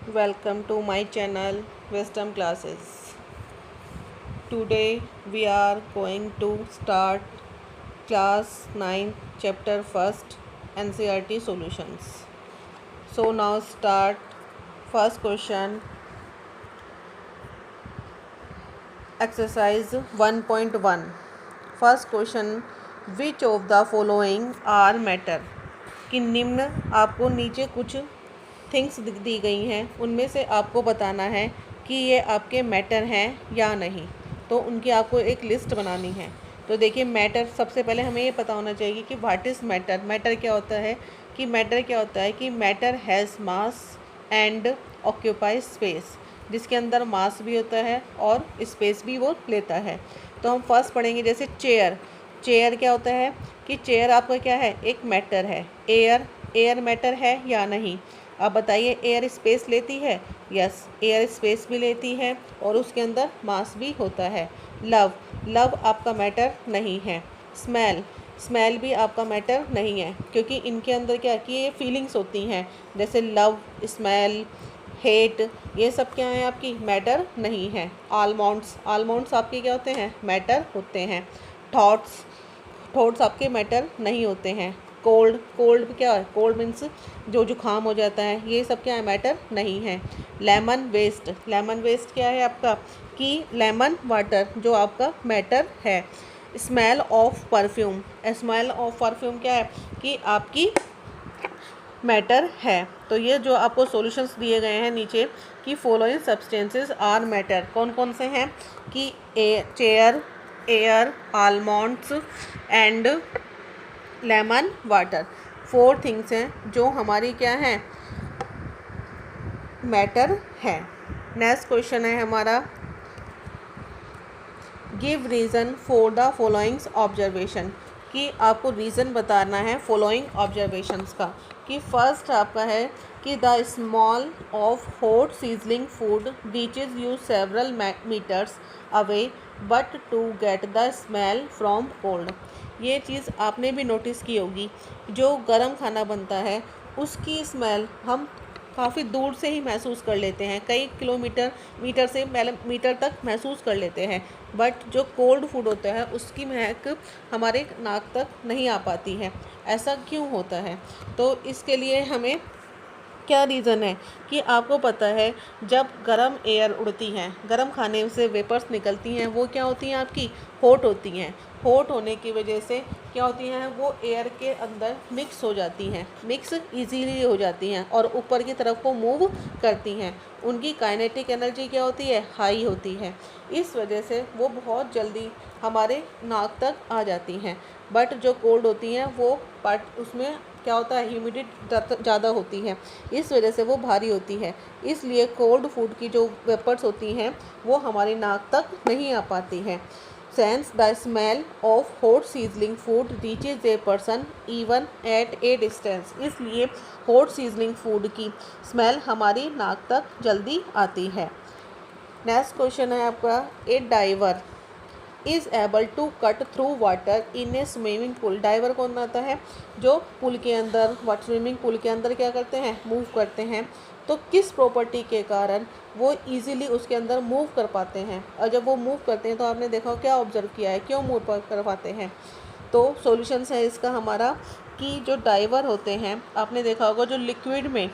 Welcome to my channel Wisdom Classes. Today we are going to start class 9 chapter 1st NCERT solutions. So now start first question. Exercise 1.1. First question, which of the following are matter? कि निम्न आपको नीचे कुछ things दी गई हैं, उनमें से आपको बताना है कि ये आपके मैटर हैं या नहीं। तो उनकी आपको एक लिस्ट बनानी है। तो देखिए, मैटर सबसे पहले हमें ये पता होना चाहिए कि व्हाट इज़ मैटर। मैटर क्या होता है कि matter has mass and occupy space, जिसके अंदर मास भी होता है और स्पेस भी वो लेता है। तो हम फर्स्ट पढ़ेंगे, जैसे चेयर। चेयर क्या होता है कि चेयर आपका क्या है, एक मैटर है। एयर मैटर है या नहीं? आप बताइए, एयर स्पेस लेती है? यस, एयर स्पेस भी लेती है और उसके अंदर मास भी होता है। लव आपका मैटर नहीं है। स्मेल भी आपका मैटर नहीं है, क्योंकि इनके अंदर क्या कि ये फीलिंग्स होती हैं, जैसे लव, स्मेल, हेट, ये सब क्या है, आपकी मैटर नहीं है। आलमोंड्स आपके क्या होते हैं, मैटर होते हैं। थॉट्स आपके मैटर नहीं होते हैं। कोल्ड क्या है, कोल्ड मीन्स जो जुकाम हो जाता है, ये सब क्या है, मैटर नहीं है। लेमन वेस्ट क्या है आपका, कि लेमन वाटर जो आपका मैटर है। स्मेल ऑफ परफ्यूम क्या है, कि आपकी मैटर है। तो ये जो आपको सॉल्यूशंस दिए गए हैं नीचे कि फॉलोइंग सब्सटेंसेस आर मैटर, कौन कौन से हैं, कि chair, air, almonds and lemon water. 4 things हैं जो हमारी क्या हैं, मैटर है। नेक्स्ट क्वेश्चन है हमारा, give reason for the followings observation, कि आपको रीज़न बताना है फॉलोइंग ऑब्जर्वेशंस का। कि फर्स्ट आपका है कि the small of hot sizzling food reaches you several metres away but to get the smell from cold. ये चीज़ आपने भी नोटिस की होगी, जो गर्म खाना बनता है उसकी स्मेल हम काफ़ी दूर से ही महसूस कर लेते हैं, कई मीटर तक महसूस कर लेते हैं। बट जो कोल्ड फूड होता है उसकी महक हमारे नाक तक नहीं आ पाती है। ऐसा क्यों होता है? तो इसके लिए हमें क्या रीज़न है कि आपको पता है, जब गर्म एयर उड़ती है, गर्म खाने से वेपर्स निकलती हैं, वो क्या होती हैं, आपकी हॉट होती हैं। हॉट होने की वजह से क्या होती हैं, वो एयर के अंदर मिक्स हो जाती हैं, मिक्स इजीली हो जाती हैं और ऊपर की तरफ को मूव करती हैं। उनकी काइनेटिक एनर्जी क्या होती है, हाई होती है। इस वजह से वो बहुत जल्दी हमारे नाक तक आ जाती हैं। बट जो कोल्ड होती हैं वो उसमें क्या होता है, ह्यूमिडिटी ज़्यादा होती है, इस वजह से वो भारी होती है। इसलिए कोल्ड फूड की जो वेपर्स होती हैं वो हमारी नाक तक नहीं आ पाती हैं। Sense the smell of hot sizzling food reaches a person even at A distance, इसलिए हॉट सीजलिंग फूड की स्मेल हमारी नाक तक जल्दी आती है। नेक्स्ट क्वेश्चन है आपका, a diver is able to cut through water in a swimming pool. Diver कौन आता है, जो पूल के अंदर, स्विमिंग पूल के अंदर क्या करते हैं, मूव करते हैं। तो किस प्रॉपर्टी के कारण वो इजीली उसके अंदर मूव कर पाते हैं? और जब वो मूव करते हैं तो आपने देखा, क्या ऑब्जर्व किया है, क्यों मूव कर पाते हैं? तो सॉल्यूशंस है इसका हमारा, कि जो डाइवर होते हैं, आपने देखा होगा, जो लिक्विड में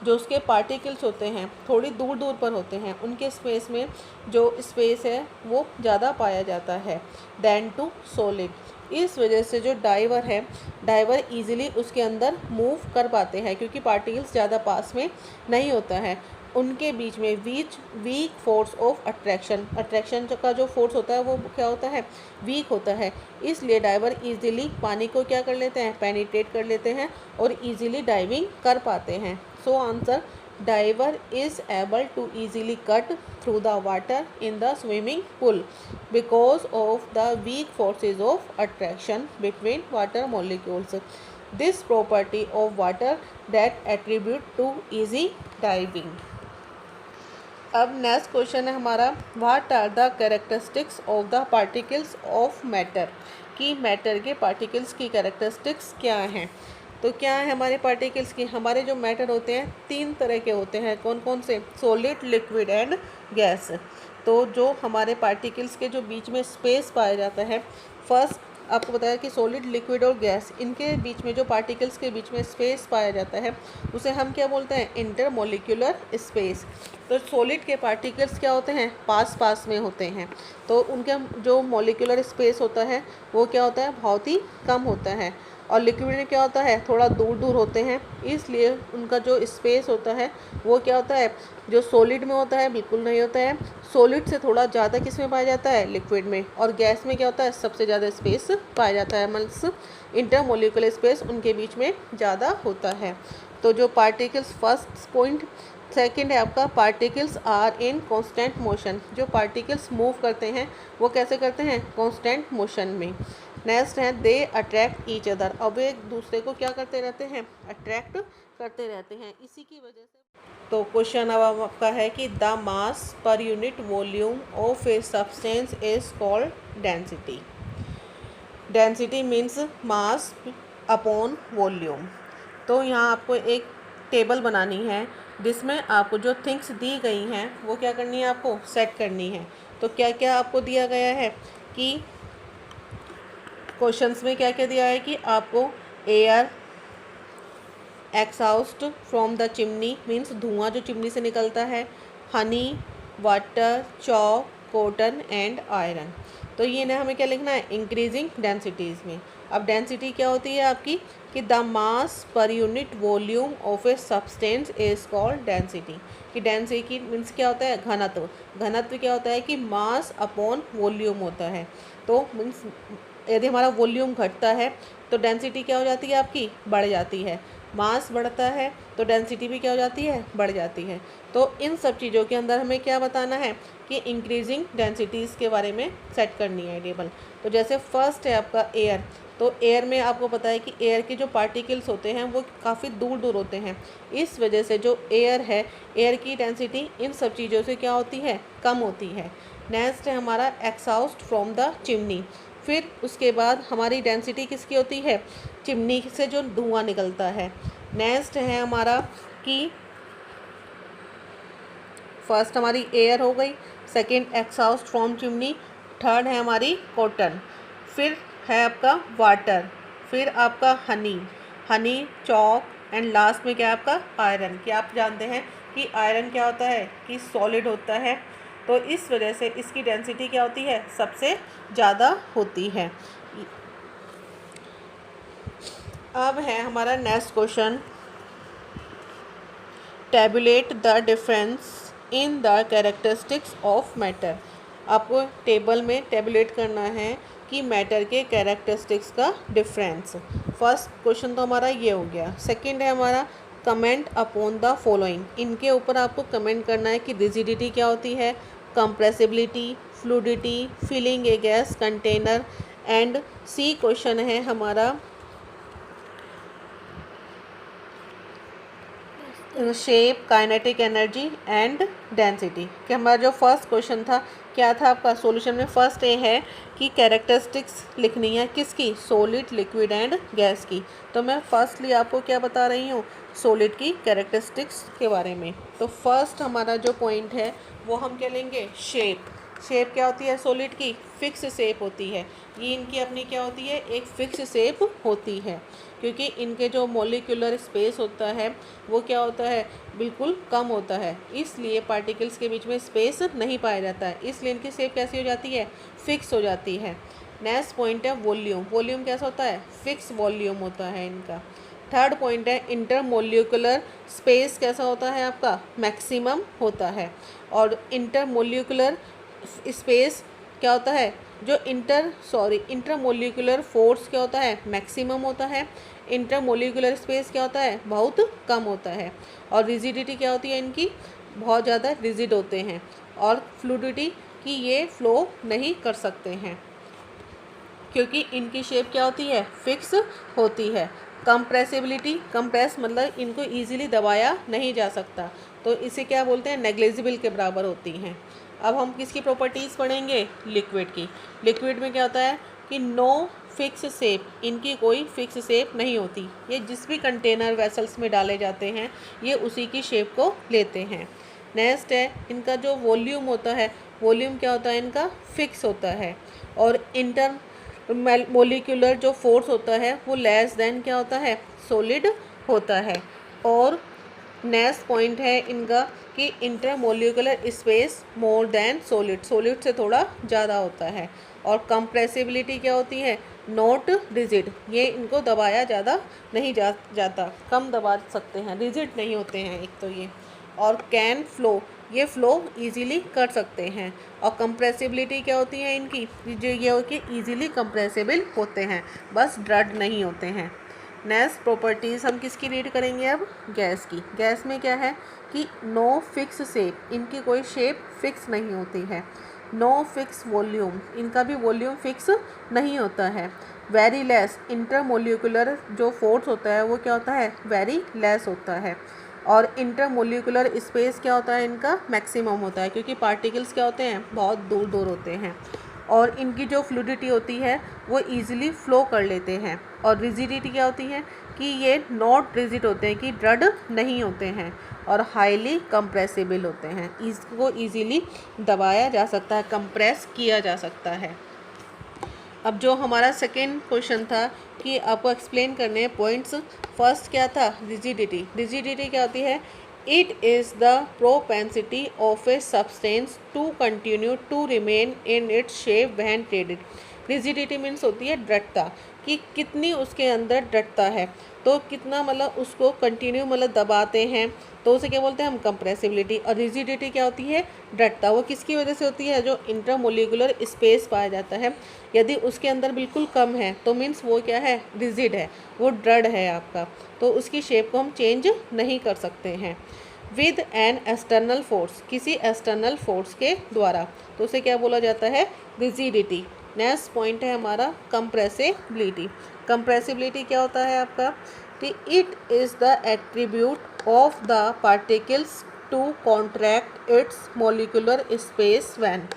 जो उसके पार्टिकल्स होते हैं थोड़ी दूर दूर पर होते हैं, उनके स्पेस में जो स्पेस है वो ज़्यादा पाया जाता है दैन टू सॉलिड। इस वजह से जो डाइवर इजीली उसके अंदर मूव कर पाते हैं, क्योंकि पार्टिकल्स ज़्यादा पास में नहीं होता है। उनके बीच में वीक फोर्स ऑफ अट्रैक्शन का जो फोर्स होता है वो क्या होता है, वीक होता है। इसलिए डाइवर इजीली पानी को क्या कर लेते हैं, पेनिट्रेट कर लेते हैं और इजीली डाइविंग कर पाते हैं। So answer, diver is able to easily cut through the water in the swimming pool because of the weak forces of attraction between water molecules. This property of water that attribute to easy diving. अब next question है हमारा, what are the characteristics of the particles of matter, कि matter के particles की characteristics क्या हैं? तो क्या है हमारे पार्टिकल्स की, हमारे जो मैटर होते हैं 3 तरह के होते हैं। कौन कौन से? Solid, liquid and gas. तो जो हमारे पार्टिकल्स के जो बीच में स्पेस पाया जाता है, फर्स्ट आपको बताया कि सॉलिड, लिक्विड और गैस, इनके बीच में जो पार्टिकल्स के बीच में स्पेस पाया जाता है उसे हम क्या बोलते हैं? Intermolecular space. तो सॉलिड के पार्टिकल्स क्या होते हैं? पास पास में होते हैं, तो उनका जो मॉलिक्यूलर स्पेस होता है वो क्या होता है? बहुत ही कम होता है। और लिक्विड में क्या होता है? थोड़ा दूर दूर होते हैं, इसलिए उनका जो स्पेस होता है वो क्या होता है? जो सॉलिड में होता है बिल्कुल नहीं होता है। सॉलिड से थोड़ा ज़्यादा किस में पाया जाता है? लिक्विड में। और गैस में क्या होता है? सबसे ज़्यादा स्पेस पाया जाता है, मीन्स इंटरमोलिकुलर स्पेस उनके बीच में ज़्यादा होता है। तो जो पार्टिकल्स, फर्स्ट पॉइंट। सेकंड है आपका particles are in constant motion. जो पार्टिकल्स मूव करते हैं वो कैसे करते हैं? कांस्टेंट मोशन में। नेक्स्ट है दे अट्रैक्ट ईच अदर। अब एक दूसरे को क्या करते रहते हैं? अट्रैक्ट करते रहते हैं, इसी की वजह से। तो क्वेश्चन अब आपका है कि the mass per unit volume of a substance is called density. Density means mass upon volume. तो यहाँ आपको एक टेबल बनानी है जिसमें आपको जो थिंग्स दी गई हैं वो क्या करनी है? आपको सेट करनी है। तो क्या क्या आपको दिया गया है कि क्वेश्चंस में क्या क्या दिया है कि आपको air exhausted from the chimney, means धुआं जो चिमनी से निकलता है, honey, water, chalk, cotton and iron. तो ये ना हमें क्या लिखना है? इंक्रीजिंग डेंसिटीज़ में। अब डेंसिटी क्या होती है आपकी कि the mass per unit volume of a substance is called density. कि डेंसिटी मीन्स क्या होता है? घनत्व। घनत्व क्या होता है कि मास अपॉन वॉल्यूम होता है। तो मीन्स यदि हमारा वॉल्यूम घटता है तो डेंसिटी क्या हो जाती है? आपकी बढ़ जाती है। मास बढ़ता है तो डेंसिटी भी क्या हो जाती है? बढ़ जाती है। तो इन सब चीज़ों के अंदर हमें क्या बताना है कि इंक्रीजिंग डेंसिटीज़ के बारे में सेट करनी है टेबल। तो जैसे फर्स्ट है आपका एयर। तो एयर में आपको पता है कि एयर के जो पार्टिकल्स होते हैं वो काफ़ी दूर दूर होते हैं, इस वजह से जो एयर है, एयर की डेंसिटी इन सब चीज़ों से क्या होती है? कम होती है। नेक्स्ट है हमारा एक्सहाउस्ड फ्रॉम द चिमनी। फिर उसके बाद हमारी डेंसिटी किसकी होती है? चिमनी से जो धुआं निकलता है। नेक्स्ट है हमारा कि फर्स्ट हमारी एयर हो गई, सेकंड एक्सहाउस्ट फ्रॉम चिमनी, थर्ड है हमारी कॉटन, फिर है आपका वाटर, फिर आपका हनी, चॉक एंड लास्ट में क्या है आपका? आयरन। कि आप जानते हैं कि आयरन क्या होता है? कि सॉलिड होता है, तो इस वजह से इसकी डेंसिटी क्या होती है? सबसे ज़्यादा होती है। अब है हमारा next question, tablet the difference in the characteristics of matter. आपको टेबल में टेबुलेट करना है कि मैटर के कैरेक्टरिस्टिक्स का डिफरेंस। फर्स्ट क्वेश्चन तो हमारा ये हो गया। सेकंड है हमारा कमेंट अपॉन द फॉलोइंग। इनके ऊपर आपको कमेंट करना है कि रिजिडिटी क्या होती है, compressibility, fluidity, filling a gas container and C question है हमारा shape, kinetic energy and density. कि हमारा जो फर्स्ट क्वेश्चन था क्या था आपका? सॉल्यूशन में फर्स्ट ए है कि कैरेक्टरिस्टिक्स लिखनी है किसकी? सॉलिड, लिक्विड एंड गैस की। तो मैं फर्स्टली आपको क्या बता रही हूँ? सॉलिड की कैरेक्टरिस्टिक्स के बारे में। तो फर्स्ट हमारा जो पॉइंट है वो हम क्या लेंगे? शेप। शेप क्या होती है सॉलिड की? फिक्स शेप होती है। ये इनकी अपनी क्या होती है? एक फिक्स शेप होती है, क्योंकि इनके जो मॉलिक्यूलर स्पेस होता है वो क्या होता है? बिल्कुल कम होता है, इसलिए पार्टिकल्स के बीच में स्पेस नहीं पाया जाता है, इसलिए इनकी शेप कैसी हो जाती है? फिक्स हो जाती है। नेक्स्ट पॉइंट है वॉल्यूम। वॉल्यूम कैसा होता है? फिक्स वॉल्यूम होता है इनका। थर्ड पॉइंट है इंटरमोलिकुलर स्पेस कैसा होता है आपका? मैक्सिमम होता है। और इंटरमोलिकुलर स्पेस क्या होता है? जो इंटरमोलिकुलर फोर्स क्या होता है? मैक्सिमम होता है। इंटरमोलिकुलर स्पेस क्या होता है? बहुत कम होता है। और रिजिडिटी क्या होती है इनकी? बहुत ज़्यादा रिजिड होते हैं। और फ्लूडिटी कि ये फ्लो नहीं कर सकते हैं, क्योंकि इनकी शेप क्या होती है? फिक्स होती है। कंप्रेसिबिलिटी, कंप्रेस मतलब इनको इजीली दबाया नहीं जा सकता, तो इसे क्या बोलते हैं? नेग्लिजिबल के बराबर होती हैं। अब हम किसकी प्रॉपर्टीज़ पढ़ेंगे? लिक्विड की। लिक्विड में क्या होता है कि नो फिक्स शेप, इनकी कोई फिक्स शेप नहीं होती। ये जिस भी कंटेनर वेसल्स में डाले जाते हैं ये उसी की शेप को लेते हैं। नेक्स्ट है इनका जो वॉल्यूम होता है, वॉल्यूम क्या होता है इनका फिक्स होता है। और इंटर मोलिकुलर जो फोर्स होता है वो लेस देन क्या होता है, सॉलिड होता है। और नेक्स्ट पॉइंट है इनका कि intermolecular space more than solid, solid से थोड़ा ज़्यादा होता है। और कंप्रेसिबिलिटी क्या होती है, नॉट रिजिड, ये इनको दबाया ज़्यादा नहीं जाता, कम दबा सकते हैं, रिजिड नहीं होते हैं एक तो ये। और कैन फ्लो, ये फ्लो इजीली कर सकते हैं। और कंप्रेसिबिलिटी क्या होती है इनकी, जो ये हो कि इजीली कंप्रेसिबल होते हैं, बस ड्रड नहीं होते हैं। नेक्स्ट प्रॉपर्टीज़ हम किसकी रीड करेंगे अब, गैस की। गैस में क्या है कि नो फिक्स शेप, इनकी कोई शेप फिक्स नहीं होती है। नो फिक्स वॉल्यूम, इनका भी वॉल्यूम फिक्स नहीं होता है। वेरी लेस, इंटरमोलिकुलर जो फोर्स होता है वो क्या होता है, वेरी लेस होता है। और इंटरमोलिकुलर स्पेस क्या होता है इनका, मैक्सिमम होता है, क्योंकि पार्टिकल्स क्या होते हैं, बहुत दूर दूर होते हैं। और इनकी जो फ्लूइडिटी होती है वो इजीली फ्लो कर लेते हैं। और रिजिडिटी क्या होती है कि ये नॉट रिजिड होते हैं, कि ड्रड नहीं होते हैं। और हाईली कंप्रेसिबल होते हैं, इसको इजीली दबाया जा सकता है, कंप्रेस किया जा सकता है। अब जो हमारा सेकेंड क्वेश्चन था कि आपको एक्सप्लेन करने हैं पॉइंट्स। फर्स्ट क्या था, रिजिडिटी। रिजिडिटी क्या होती है, it is the propensity of a substance to continue to remain in its shape when traded. Rigidity means होती है दृढ़ता, कि कितनी उसके अंदर दृढ़ता है, तो कितना मतलब उसको कंटिन्यू मतलब दबाते हैं, तो उसे क्या बोलते हैं हम, कंप्रेसिबिलिटी। और रिजिडिटी क्या होती है, दृढ़ता, वो किसकी वजह से होती है, जो इंटरमोलिकुलर स्पेस पाया जाता है, यदि उसके अंदर बिल्कुल कम है तो मीन्स वो क्या है, रिजिड है, वो दृढ़ है आपका, तो उसकी शेप को हम चेंज नहीं कर सकते हैं। विद एन एक्सटर्नल फोर्स, किसी एक्सटर्नल फोर्स के द्वारा, तो उसे क्या बोला जाता है, रिजिडिटी। नेक्स्ट पॉइंट है हमारा कंप्रेसिबिलिटी। कंप्रेसिबिलिटी क्या होता है आपका, कि it is the attribute of the particles to contract its molecular space when.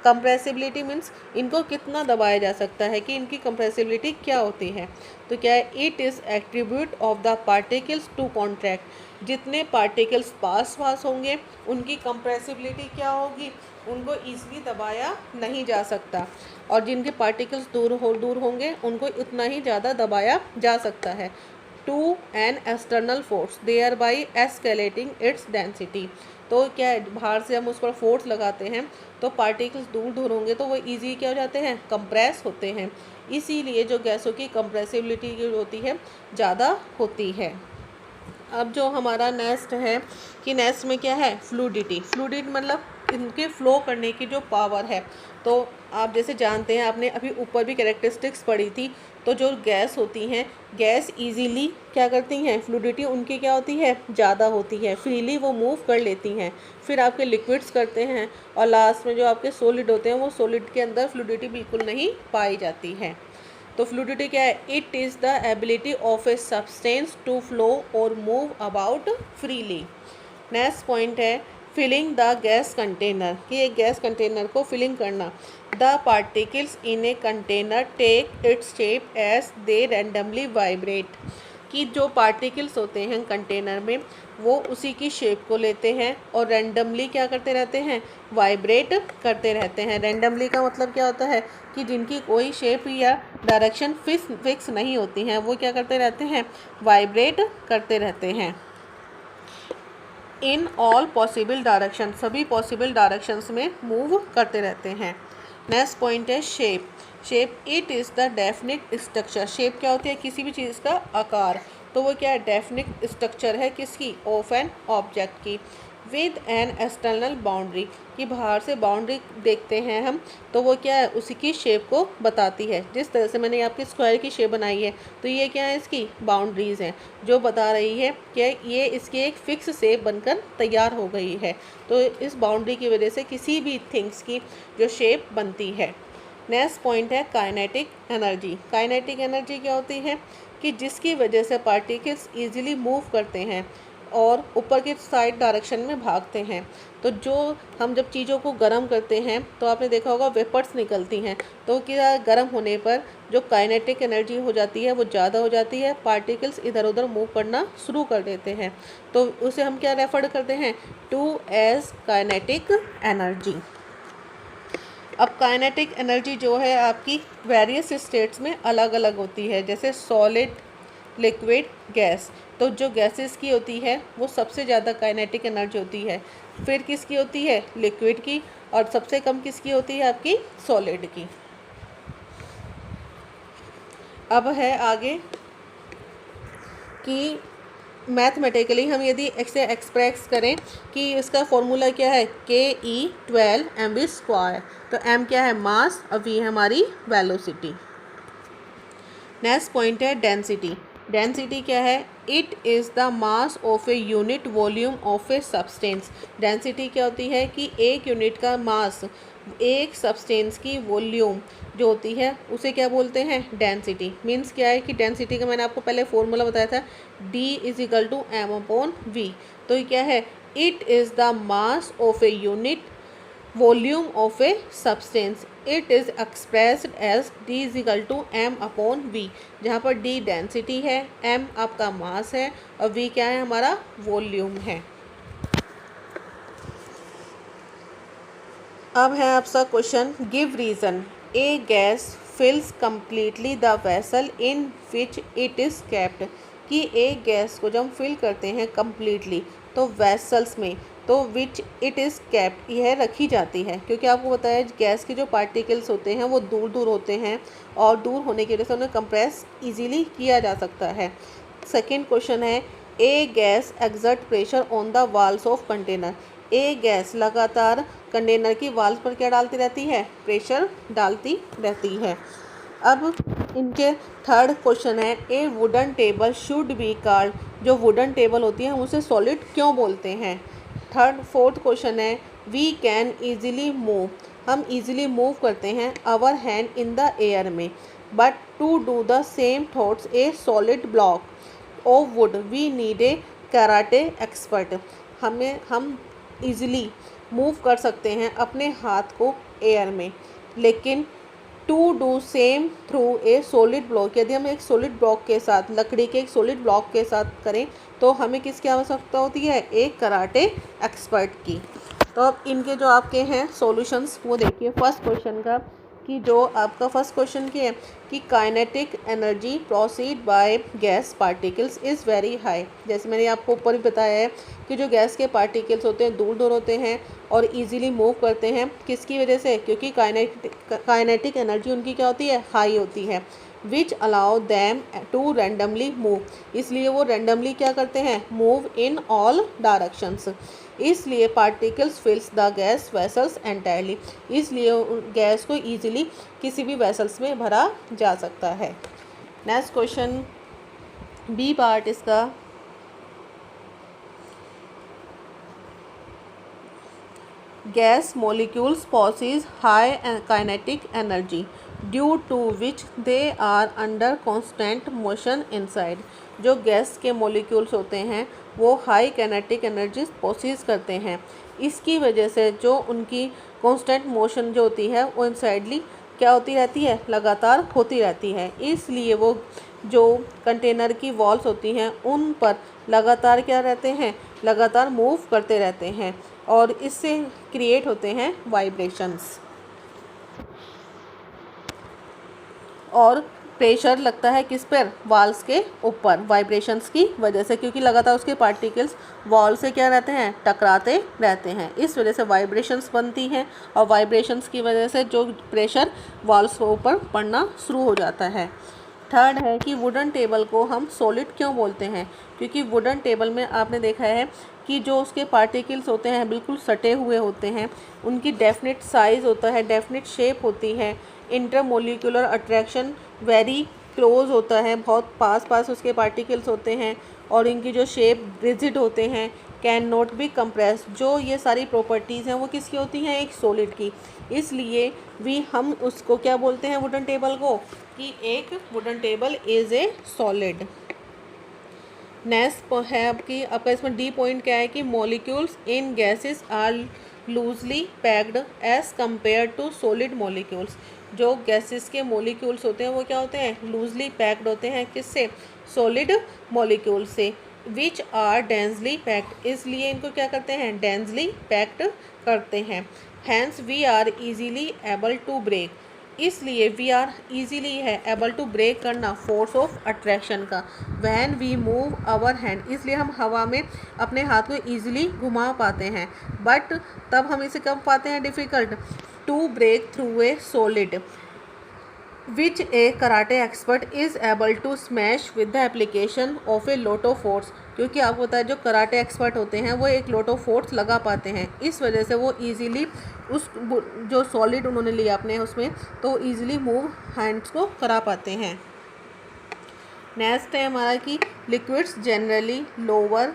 Compressibility means इनको कितना दबाया जा सकता है, कि इनकी कंप्रेसिबिलिटी क्या होती है, तो क्या है, it is attribute of the particles to contract, जितने पार्टिकल्स पास होंगे उनकी कंप्रेसिबिलिटी क्या होगी, उनको ईजिली दबाया नहीं जा सकता। और जिनके पार्टिकल्स दूर होंगे उनको इतना ही ज़्यादा दबाया जा सकता है। To an external force thereby escalating its density, तो क्या है, बाहर से हम उस पर फोर्स लगाते हैं तो पार्टिकल्स दूर होंगे तो वो इजी क्या हो जाते हैं, कंप्रेस होते हैं। इसीलिए जो गैसों की कंप्रेसिबिलिटी जो होती है ज़्यादा होती है। अब जो हमारा नेक्स्ट है कि नेक्स्ट में क्या है, फ्लूइडिटी। फ्लूइडिटी मतलब इनके फ्लो करने की जो पावर है। तो आप जैसे जानते हैं, आपने अभी ऊपर भी कैरेक्टरिस्टिक्स पढ़ी थी, तो जो गैस होती हैं, गैस इजीली क्या करती हैं, फ्लूइडिटी उनकी क्या होती है, ज़्यादा होती है, फ्रीली वो मूव कर लेती हैं। फिर आपके लिक्विड्स करते हैं और लास्ट में जो आपके सॉलिड होते हैं वो सॉलिड के अंदर फ्लूइडिटी बिल्कुल नहीं पाई जाती है। तो फ्लूइडिटी क्या है, it is the ability of a substance to flow और move about freely. Next point है फिलिंग द गैस कंटेनर, कि एक गैस कंटेनर को फिलिंग करना। The particles in a container take its shape as they randomly vibrate, कि जो particles होते हैं कंटेनर में वो उसी की शेप को लेते हैं और रैंडमली क्या करते रहते हैं, वाइब्रेट करते रहते हैं। रैंडमली का मतलब क्या होता है, कि जिनकी कोई शेप या डायरेक्शन फिक्स नहीं होती हैं, वो क्या करते रहते हैं, वाइब्रेट करते रहते हैं। इन ऑल पॉसिबल डायरेक्शन, सभी पॉसिबल डायरेक्शंस में मूव करते रहते हैं। नेक्स्ट पॉइंट है shape. Shape, it is the definite structure. Shape क्या होती है, किसी भी चीज़ का आकार, तो वो क्या है, डेफिनिट स्ट्रक्चर है किसकी, ऑफ एन ऑब्जेक्ट की। विद एन एक्सटर्नल बाउंड्री, कि बाहर से बाउंड्री देखते हैं हम तो वो क्या है, उसी की शेप को बताती है। जिस तरह से मैंने आपकी स्क्वायर की शेप बनाई है, तो ये क्या है, इसकी बाउंड्रीज़ हैं जो बता रही है कि ये इसकी एक फिक्स शेप बनकर तैयार हो गई है। तो इस बाउंड्री की वजह से किसी भी थिंग्स की जो शेप बनती है। नेक्स्ट पॉइंट है काइनेटिक एनर्जी। काइनेटिक एनर्जी क्या होती है, कि जिसकी वजह से पार्टिकल्स ईजिली मूव करते हैं और ऊपर की साइड डायरेक्शन में भागते हैं। तो जो हम जब चीज़ों को गर्म करते हैं तो आपने देखा होगा वेपर्स निकलती हैं, तो क्या गर्म होने पर जो काइनेटिक एनर्जी हो जाती है वो ज़्यादा हो जाती है, पार्टिकल्स इधर उधर मूव करना शुरू कर देते हैं। तो उसे हम क्या रेफर करते हैं, टू एज काइनेटिक एनर्जी। अब काइनेटिक एनर्जी जो है आपकी वेरियस स्टेट्स में अलग अलग होती है, जैसे सॉलिड, लिक्विड, गैस। तो जो गैसेस की होती है वो सबसे ज़्यादा काइनेटिक एनर्जी होती है, फिर किसकी होती है, लिक्विड की, और सबसे कम किसकी होती है, आपकी सॉलिड की। अब है आगे कि मैथमेटिकली हम यदि इसे एक्सप्रेस करें कि इसका फॉर्मूला क्या है, Ke12mv²। तो m क्या है, मास, और v है हमारी वेलोसिटी। नेक्स्ट पॉइंट है डेंसिटी। डेंसिटी क्या है, it is the mass of a unit volume of a substance. Density क्या होती है कि एक यूनिट का मास, एक सब्सटेंस की वॉल्यूम जो होती है उसे क्या बोलते हैं, डेंसिटी। मीन्स क्या है कि डेंसिटी का मैंने आपको पहले फॉर्मूला बताया था, D=m/v। तो ये क्या है, it is the mass of a unit volume of a substance. It is expressed as D=m/v, जहाँ पर D डेंसिटी है, m आपका मास है, और v क्या है, हमारा वॉल्यूम है। अब है आपका question, give reason. A gas fills completely the vessel in which it is kept. कि एक गैस को जब हम फिल करते हैं कम्प्लीटली तो वेसल्स में, तो विच इट इज़ केप्ट, यह रखी जाती है। क्योंकि आपको पता है गैस के जो पार्टिकल्स होते हैं वो दूर दूर होते हैं, और दूर होने की वजह से उन्हें कंप्रेस इजीली किया जा सकता है। सेकेंड क्वेश्चन है, a gas exert pressure on the walls of container. A gas लगातार कंटेनर की वाल्स पर क्या डालती रहती है, प्रेशर डालती रहती है। अब इनके थर्ड क्वेश्चन है, a wooden table should be called. जो वुडन टेबल होती है हम उसे सॉलिड क्यों बोलते हैं। फोर्थ क्वेश्चन है, वी कैन ईजिली मूव। हम ईजिली मूव करते हैं our hand in the air में, but to do the same thoughts a solid block of wood we need a karate expert. हम ईजिली मूव कर सकते हैं अपने हाथ को एयर में, लेकिन to do same through a solid block, यदि हम एक सॉलिड ब्लॉक के साथ, लकड़ी के एक सॉलिड ब्लॉक के साथ करें तो हमें किसकी आवश्यकता होती है, एक कराटे एक्सपर्ट की। तो अब इनके जो आपके हैं सॉल्यूशंस वो देखिए। फर्स्ट क्वेश्चन का कि जो आपका फर्स्ट क्वेश्चन की है कि kinetic energy proceed by gas particles is very high. जैसे मैंने आपको ऊपर भी बताया है कि जो गैस के पार्टिकल्स होते हैं दूर दूर होते हैं और इजीली मूव करते हैं, किसकी वजह से, क्योंकि काइनेटिक एनर्जी उनकी क्या होती है, हाई होती है। Which allow them to randomly move, इसलिए वो रैंडमली क्या करते हैं, मूव इन ऑल डायरेक्शंस। इसलिए particles fills the gas vessels entirely, इसलिए गैस को ईजिली किसी भी वेसल्स में भरा जा सकता है। नेक्स्ट क्वेश्चन बी पार्ट इसका, gas molecules possess high kinetic energy due to which they are under constant motion inside। जो गैस के मॉलिक्यूल्स होते हैं वो हाई काइनेटिक एनर्जी पोसेस करते हैं, इसकी वजह से जो उनकी कांस्टेंट मोशन जो होती है वो इनसाइडली क्या होती रहती है, लगातार होती रहती है। इसलिए वो जो कंटेनर की वॉल्स होती हैं उन पर लगातार क्या रहते हैं, लगातार मूव करते रहते हैं, और इससे क्रिएट होते हैं वाइब्रेशंस, और प्रेशर लगता है किस पर, वॉल्स के ऊपर, वाइब्रेशंस की वजह से, क्योंकि लगातार उसके पार्टिकल्स वॉल से क्या रहते हैं, टकराते रहते हैं। इस वजह से वाइब्रेशंस बनती हैं, और वाइब्रेशंस की वजह से जो प्रेशर वॉल्स के ऊपर पड़ना शुरू हो जाता है। थर्ड है कि वुडन टेबल को हम सॉलिड क्यों बोलते हैं, क्योंकि वुडन टेबल में आपने देखा है कि जो उसके पार्टिकल्स होते हैं बिल्कुल सटे हुए होते हैं, उनकी डेफिनेट साइज़ होता है, डेफिनेट शेप होती है, इंटरमोलिकुलर अट्रैक्शन वेरी क्लोज होता है, बहुत पास पास उसके पार्टिकल्स होते हैं, और इनकी जो शेप रिजिड होते हैं, कैन नॉट बी कंप्रेस। जो ये सारी प्रॉपर्टीज़ हैं वो किसकी होती हैं, एक सॉलिड की। इसलिए हम उसको क्या बोलते हैं, वुडन टेबल को, कि एक wooden table is a solid. Next है आपका इसमें डी पॉइंट क्या है कि molecules in gases are loosely packed as compare to solid molecules. जो गैसेस के मॉलिक्यूल्स होते हैं वो क्या होते हैं, लूजली पैक्ड होते हैं, किससे, सॉलिड मॉलिक्यूल से, विच आर डेंसली पैक्ड, इसलिए इनको क्या करते हैं, डेंसली पैक्ड करते हैं। Hence we are easily able to break, इसलिए वी आर ईजीली है एबल टू ब्रेक करना फोर्स ऑफ अट्रैक्शन का। When we move our hand, इसलिए हम हवा में अपने हाथ को ईजिली घुमा पाते हैं, बट तब हम इसे कब पाते हैं difficult, to break through a solid which a karate expert is able to smash with the application of a lot of force. क्योंकि आपको पता है जो कराटे एक्सपर्ट होते हैं वो एक लॉट ऑफ फोर्स लगा पाते हैं, इस वजह से वो इजीली उस जो सॉलिड उन्होंने लिया अपने उसमें, तो इजीली मूव हैंड्स को करा पाते हैं। नेक्स्ट है हमारा कि liquids generally lower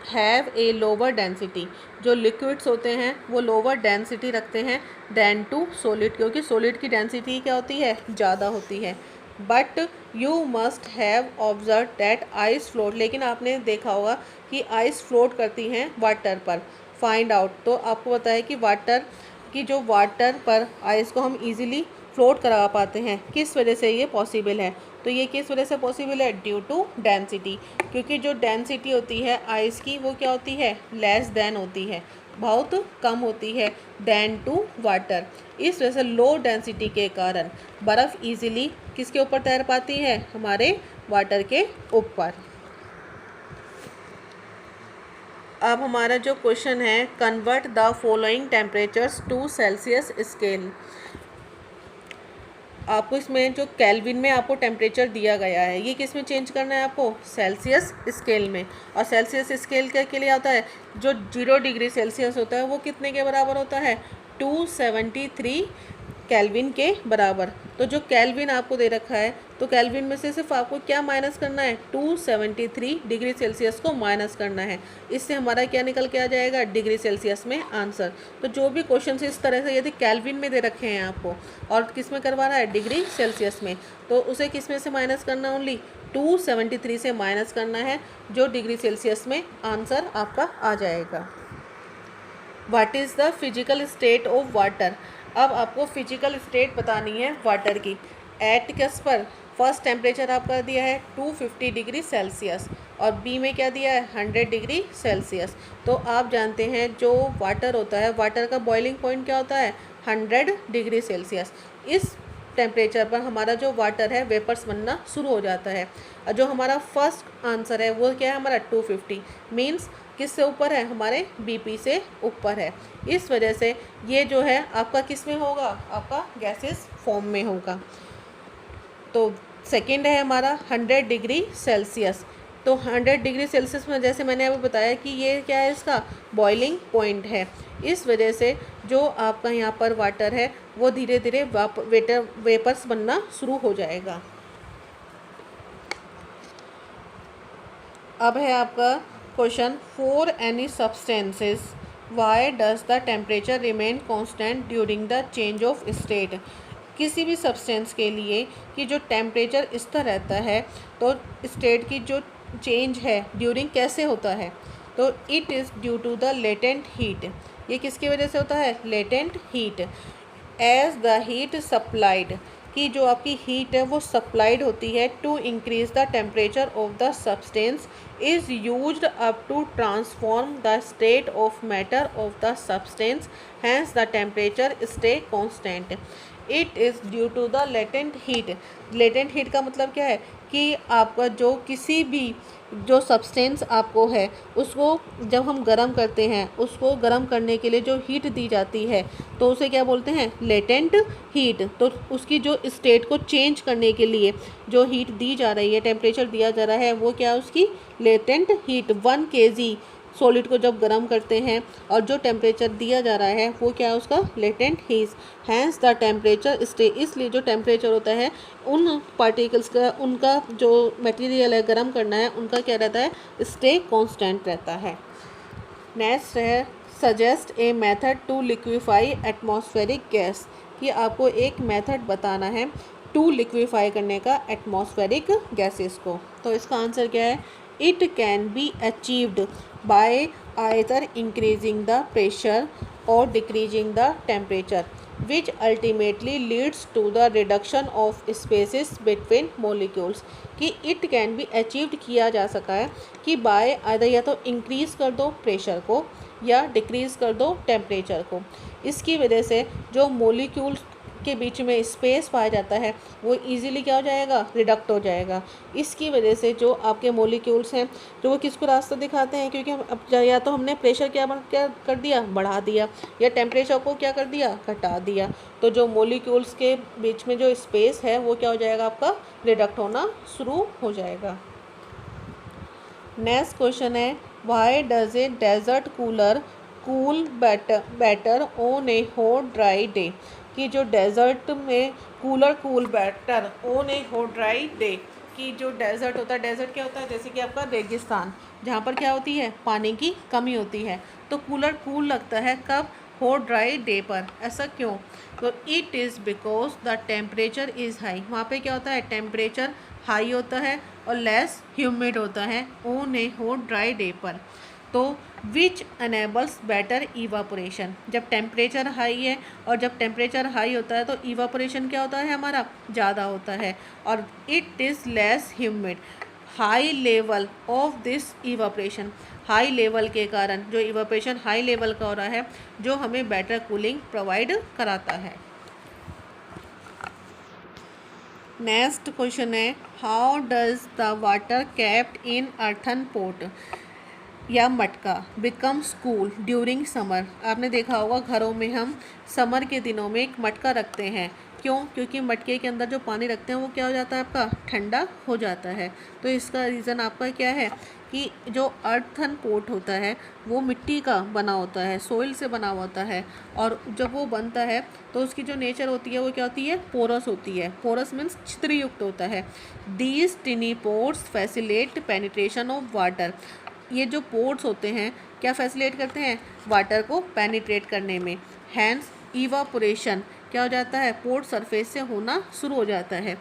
have a lower density, जो लिक्विड्स होते हैं वो लोअर डेंसिटी रखते हैं दैन टू सॉलिड, क्योंकि सॉलिड की डेंसिटी क्या होती है, ज़्यादा होती है। But you must have observe that ice float, लेकिन आपने देखा होगा कि आइस फ्लोट करती हैं वाटर पर। फाइंड आउट, तो आपको पता है कि वाटर पर आइस को हम इजीली फ्लोट करा पाते हैं, किस वजह से ये पॉसिबल है, तो ये किस वजह से पॉसिबल है, ड्यू टू डेंसिटी, क्योंकि जो डेंसिटी होती है आइस की वो क्या होती है, लेस देन होती है, बहुत कम होती है देन टू वाटर। इस वजह से लो डेंसिटी के कारण बर्फ़ इजीली किसके ऊपर तैर पाती है, हमारे वाटर के ऊपर। अब हमारा जो क्वेश्चन है, convert the following temperatures to Celsius scale. आपको इसमें जो केल्विन में आपको टेम्परेचर दिया गया है, ये किस में चेंज करना है आपको, सेल्सियस स्केल में। और सेल्सियस स्केल के लिए आता है, जो 0 डिग्री सेल्सियस होता है वो कितने के बराबर होता है, 273 केल्विन के बराबर। तो जो केल्विन आपको दे रखा है, तो केल्विन में से सिर्फ आपको क्या माइनस करना है, 273 डिग्री सेल्सियस को माइनस करना है। इससे हमारा क्या निकल के आ जाएगा, डिग्री सेल्सियस में आंसर। तो जो भी क्वेश्चन इस तरह से यदि केल्विन में दे रखे हैं आपको और किस में करवा रहा है, डिग्री सेल्सियस में, तो उसे किस में से माइनस करना, ओनली 273 से माइनस करना है, जो डिग्री सेल्सियस में आंसर आपका आ जाएगा। What is the physical state of water. अब आपको फिजिकल स्टेट बतानी है वाटर की। एट किस पर, फर्स्ट टेम्परेचर आपका दिया है 250 डिग्री सेल्सियस और बी में क्या दिया है, 100 डिग्री सेल्सियस। तो आप जानते हैं जो वाटर होता है, वाटर का बॉइलिंग पॉइंट क्या होता है, 100 डिग्री सेल्सियस। इस टेम्परेचर पर हमारा जो वाटर है वेपर्स बनना शुरू हो जाता है। और जो हमारा फर्स्ट आंसर है वो क्या है, हमारा 250 मीन्स किससे ऊपर है, हमारे बीपी से ऊपर है। इस वजह से ये जो है आपका किस में होगा, आपका गैसेस फॉर्म में होगा। तो सेकंड है हमारा 100 डिग्री सेल्सियस। तो 100 डिग्री सेल्सियस में जैसे मैंने अभी बताया कि ये क्या है, इसका बॉइलिंग पॉइंट है। इस वजह से जो आपका यहाँ पर वाटर है वो धीरे धीरे वेपर्स बनना शुरू हो जाएगा। अब है आपका question, for any substances why does the temperature remain constant during the change of state. किसी भी सब्सटेंस के लिए कि जो टेम्परेचर स्थिर रहता है, तो स्टेट की जो चेंज है ड्यूरिंग कैसे होता है, तो it is due to the latent heat. ये किसकी वजह से होता है, latent heat. As the heat supplied, कि जो आपकी हीट है वो सप्लाइड होती है to increase the temperature of the substance is used up to transform the state of matter of the substance, hence the temperature stay constant. It is due to the latent heat. Latent heat का मतलब क्या है कि आपका जो किसी भी जो सब्सटेंस आपको है उसको जब हम गर्म करते हैं, उसको गर्म करने के लिए जो हीट दी जाती है तो उसे क्या बोलते हैं, लेटेंट हीट। तो उसकी जो स्टेट को चेंज करने के लिए जो हीट दी जा रही है, टेम्परेचर दिया जा रहा है, वो क्या है, उसकी लेटेंट हीट। 1 kg सॉलिड को जब गर्म करते हैं और जो टेम्परेचर दिया जा रहा है वो क्या है, उसका latent heat. Hence the temperature stay, इसलिए जो टेम्परेचर होता है उन पार्टिकल्स का, उनका जो मटेरियल है गर्म करना है, उनका क्या रहता है, स्टे कांस्टेंट रहता है। नेक्स्ट है suggest a method to liquefy atmospheric gas, कि आपको एक मेथड बताना है टू लिक्विफाई करने का एटमॉस्फेरिक गैसेस को। तो इसका आंसर क्या है, It can be achieved by either increasing the pressure or decreasing the temperature, which ultimately leads to the reduction of spaces between molecules. कि it can be achieved किया जा सका है कि by either या तो increase कर दो प्रेशर को या डिक्रीज़ कर दो टेम्परेचर को। इसकी वजह से जो मोलिक्यूल्स के बीच में स्पेस पाया जाता है वो इजीली क्या हो जाएगा, रिडक्ट हो जाएगा। इसकी वजह से जो आपके मोलिक्यूल्स हैं जो वो किसको रास्ता दिखाते हैं, क्योंकि हम अब या तो हमने प्रेशर क्या कर दिया, बढ़ा दिया, या टेम्परेचर को क्या कर दिया, घटा दिया। तो जो मोलिक्यूल्स के बीच में जो स्पेस है वो क्या हो जाएगा, आपका रिडक्ट होना शुरू हो जाएगा। नेक्स्ट क्वेश्चन है, why does a desert cooler cool better on a hot dry day. कि जो डेजर्ट में cooler cool better on a hot dry day. कि जो डेजर्ट होता है, डेजर्ट क्या होता है, जैसे कि आपका रेगिस्तान, जहाँ पर क्या होती है, पानी की कमी होती है, तो कूलर कूल लगता है कब, हॉट ड्राई डे पर। ऐसा क्यों, तो it is because the temperature is high. वहाँ पे क्या होता है, टेम्परेचर हाई होता है और लेस ह्यूमिड होता है on a hot dry day पर। तो विच अनेबल्स बेटर इवापोरेशन। जब टेम्परेचर हाई है और जब टेम्परेचर हाई होता है तो इवापोरेशन क्या होता है, हमारा ज़्यादा होता है, और it is less humid. High level of this evaporation, high level के कारण जो इवापोरेशन हाई लेवल का हो रहा है, जो हमें बेटर कूलिंग प्रोवाइड कराता है। नेक्स्ट क्वेश्चन है, how does the water kept in earthen pot या मटका बिकम्स कूल ड्यूरिंग समर। आपने देखा होगा घरों में हम समर के दिनों में एक मटका रखते हैं, क्यों, क्योंकि मटके के अंदर जो पानी रखते हैं वो क्या हो जाता है, आपका ठंडा हो जाता है। तो इसका रीज़न आपका क्या है कि जो अर्थन पोट होता है वो मिट्टी का बना होता है, सोइल से बना होता है, और जब वो बनता है तो उसकी जो नेचर होती है वो क्या होती है, पोरस होती है। पोरस मीन्स छिद्र युक्त होता है। These टिनी pores facilitate penetration of water. ये जो पोर्ट्स होते हैं क्या फैसिलिटेट करते हैं, वाटर को पेनिट्रेट करने में। हैंस इवापोरेशन क्या हो जाता है, पोर्ट सरफेस से होना शुरू हो जाता है।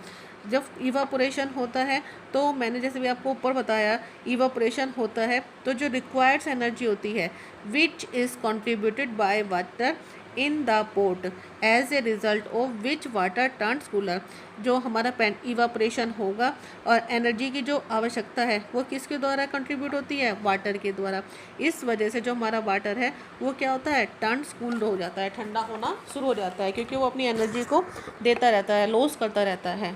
जब इवापोरेशन होता है तो मैंने जैसे भी आपको ऊपर बताया, इवापोरेशन होता है तो जो रिक्वायर्ड एनर्जी होती है which is contributed by water in the pot as a result of which water turns cooler. जो हमारा इवापोरेशन होगा और एनर्जी की जो आवश्यकता है वो किसके द्वारा कंट्रीब्यूट होती है, वाटर के द्वारा। इस वजह से जो हमारा वाटर है वो क्या होता है, टर्न्स कूल्ड हो जाता है, ठंडा होना शुरू हो जाता है, क्योंकि वो अपनी एनर्जी को देता रहता है, लॉस करता रहता है।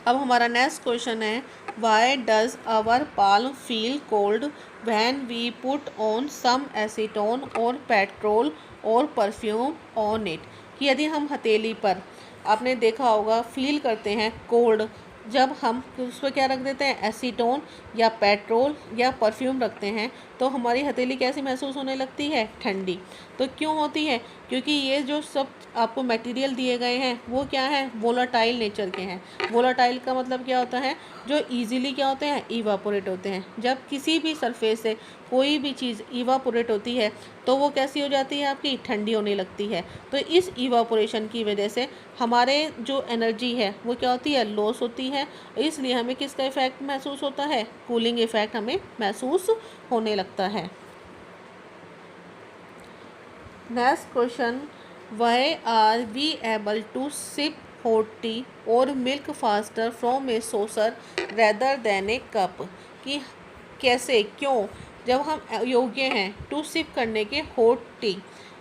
अब हमारा नेक्स्ट क्वेश्चन है, why does our palm feel cold when we put on some acetone और पेट्रोल और परफ्यूम ऑन इट। कि यदि हम हथेली पर, आपने देखा होगा, फील करते हैं कोल्ड, जब हम उस पर क्या रख देते हैं, एसीटोन या पेट्रोल या परफ्यूम रखते हैं, तो हमारी हथेली कैसी महसूस होने लगती है, ठंडी। तो क्यों होती है, क्योंकि ये जो सब आपको मटेरियल दिए गए हैं वो क्या है, वोलाटाइल नेचर के हैं। वोलाटाइल का मतलब क्या होता है, जो इजीली क्या होते हैं, इवापोरेट होते हैं। जब किसी भी सरफेस से कोई भी चीज़ इवापोरेट होती है तो वो कैसी हो जाती है, आपकी ठंडी होने लगती है। तो इस इवापोरेशन की वजह से हमारे जो एनर्जी है वो क्या होती है, लॉस होती है। इसलिए हमें किसका इफेक्ट महसूस होता है, कूलिंग इफेक्ट हमें महसूस होने लगता है। Next question, why are we able to sip hot tea और milk faster from a saucer rather than a cup. कि कैसे, क्यों, जब हम योग्य हैं टू सिप करने के हॉट टी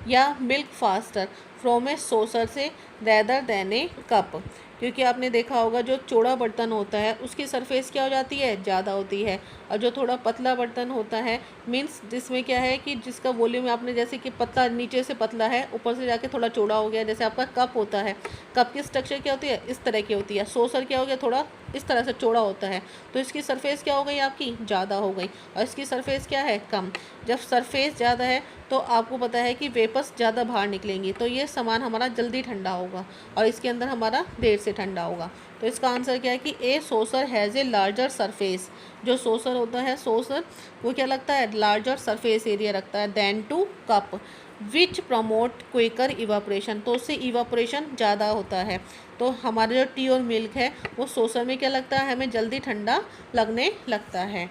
या मिल्क फास्टर फ्रॉम ए सोसर से रेदर देन ए कप। क्योंकि आपने देखा होगा जो चौड़ा बर्तन होता है उसकी सरफेस क्या हो जाती है, ज़्यादा होती है, और जो थोड़ा पतला बर्तन होता है मीन्स जिसमें क्या है कि जिसका वॉल्यूम आपने जैसे कि पतला, नीचे से पतला है, ऊपर से जाके थोड़ा चौड़ा हो गया। जैसे आपका कप होता है, कप की स्ट्रक्चर क्या होती है, इस तरह की होती है। सोसर क्या हो गया, थोड़ा इस तरह से चौड़ा होता है, तो इसकी सरफेस क्या हो गई, आपकी ज़्यादा हो गई, और इसकी सरफेस क्या है, कम। जब सरफेस ज़्यादा है तो आपको पता है कि वेपर्स ज़्यादा बाहर निकलेंगी, तो ये सामान हमारा जल्दी ठंडा होगा और इसके अंदर हमारा देर से ठंडा होगा। तो इसका आंसर क्या है कि ए सोसर हैज़ ए लार्जर सरफेस। जो सोसर होता है, सोसर वो क्या लगता है, लार्जर सरफेस एरिया रखता है than to cup which promote quicker evaporation. तो उससे इवापोरेशन ज़्यादा होता है। तो हमारा जो टी और मिल्क है वो सोसर में क्या लगता है, हमें जल्दी ठंडा लगने लगता है।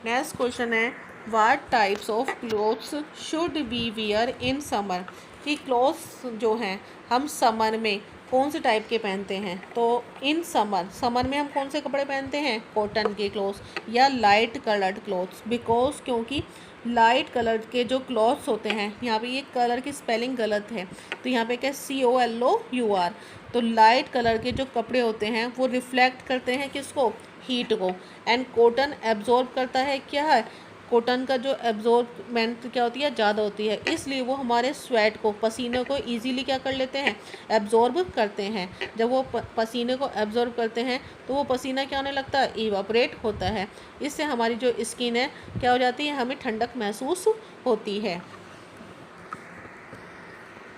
नेक्स्ट क्वेश्चन है what types of clothes should be wear in summer. कि क्लोथ्स जो हैं हम समर में कौन से टाइप के पहनते हैं। तो इन समर में हम कौन से कपड़े पहनते हैं, कॉटन के क्लोथ्स या लाइट कलर्ड क्लोथ्स। बिकॉज क्योंकि लाइट कलर के जो क्लॉथ्स होते हैं, यहाँ पे ये कलर की स्पेलिंग गलत है, तो यहाँ पे क्या COLOUR। तो लाइट कलर के जो कपड़े होते हैं वो रिफ्लेक्ट करते हैं किसको, हीट को। एंड कॉटन एब्जॉर्ब करता है, क्या है, कॉटन का जो एब्जॉर्बमेंट क्या होती है, ज़्यादा होती है, इसलिए वो हमारे स्वेट को, पसीने को ईजिली क्या कर लेते हैं, एब्जॉर्ब करते हैं। जब वो पसीने को एब्जॉर्ब करते हैं तो वो पसीना क्या होने लगता है, इवापोरेट होता है। इससे हमारी जो स्किन है क्या हो जाती है, हमें ठंडक महसूस होती है।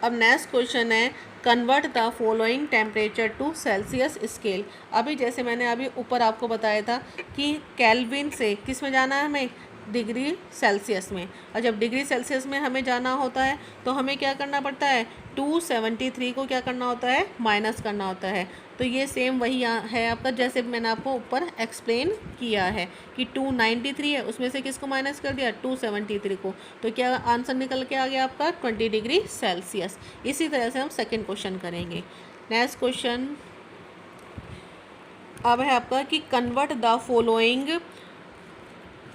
अब नेक्स्ट क्वेश्चन है convert the following temperature to Celsius scale. अभी जैसे मैंने अभी ऊपर आपको बताया था कि केल्विन से किस में जाना है, हमें डिग्री सेल्सियस में। और जब डिग्री सेल्सियस में हमें जाना होता है तो हमें क्या करना पड़ता है, 273 को क्या करना होता है, माइनस करना होता है। तो ये सेम वही है आपका, जैसे मैंने आपको ऊपर एक्सप्लेन किया है कि 293 है, उसमें से किसको माइनस कर दिया, 273 को। तो क्या आंसर निकल के आ गया आपका 20 डिग्री सेल्सियस। इसी तरह से हम सेकेंड क्वेश्चन करेंगे। नेक्स्ट क्वेश्चन अब है आपका कि convert the following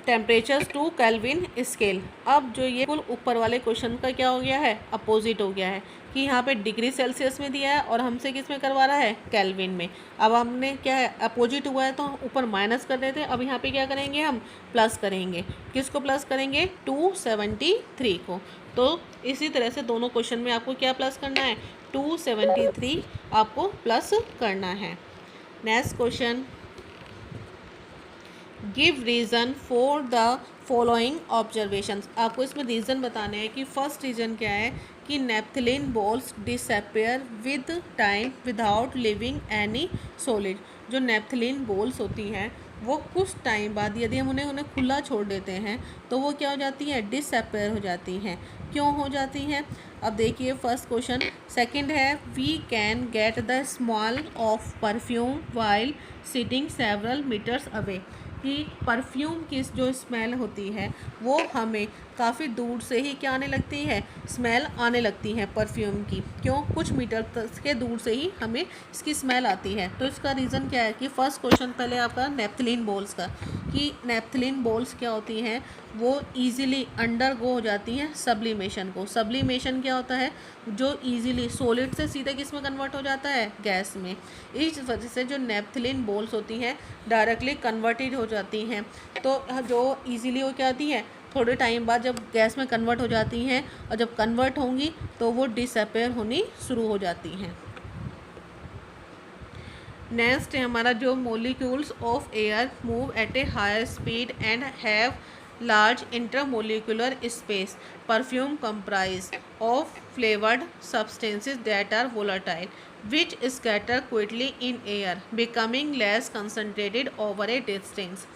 temperatures to Kelvin scale. अब जो ये कुल ऊपर वाले क्वेश्चन का क्या हो गया है, अपोजिट हो गया है कि यहाँ पे डिग्री सेल्सियस में दिया है और हमसे किस में करवा रहा है, केल्विन में। अब हमने क्या है, अपोजिट हुआ है तो ऊपर माइनस कर देते हैं, अब यहाँ पे क्या करेंगे, हम प्लस करेंगे। किसको प्लस करेंगे, 273 को। तो इसी तरह से दोनों क्वेश्चन में आपको क्या प्लस करना है, 273 आपको प्लस करना है। Next question give reason for the following observations. आपको इसमें रीज़न बताने हैं कि फर्स्ट रीज़न क्या है कि naphthalene balls disappear with time without leaving any solid. जो नेप्थलीन बॉल्स होती हैं वो कुछ टाइम बाद यदि हम उन्हें खुला छोड़ देते हैं तो वो क्या हो जाती है, डिसअपेयर हो जाती हैं। क्यों हो जाती हैं, अब देखिए फर्स्ट क्वेश्चन। सेकंड है we can get the small of perfume while sitting several metres away. कि परफ्यूम की जो स्मेल होती है वो हमें काफ़ी दूर से ही क्या आने लगती है, स्मेल आने लगती है परफ्यूम की। क्यों, कुछ मीटर तक के दूर से ही हमें इसकी स्मेल आती है। तो इसका रीज़न क्या है कि फर्स्ट क्वेश्चन पहले आपका नेप्थलीन बॉल्स का, कि नेप्थलीन बॉल्स क्या होती हैं, वो इजीली अंडरगो हो जाती हैं सब्लिमेशन को। सब्लिमेशन क्या होता है, जो इजीली सॉलिड से सीधे किस में कन्वर्ट हो जाता है, गैस में। इस वजह से जो नेप्थलीन बॉल्स होती हैं डायरेक्टली कन्वर्टेड हो जाती हैं। तो जो इजीली वो क्या होती हैं, थोड़े टाइम बाद जब गैस में कन्वर्ट हो जाती हैं और जब कन्वर्ट होंगी तो वो डिसअपेयर होनी शुरू हो जाती हैं। नेक्स्ट है हमारा जो molecules of air move at a higher speed and have large intermolecular space. Perfume comprise of flavored substances that are volatile which scatter quickly in air becoming less concentrated over a distance.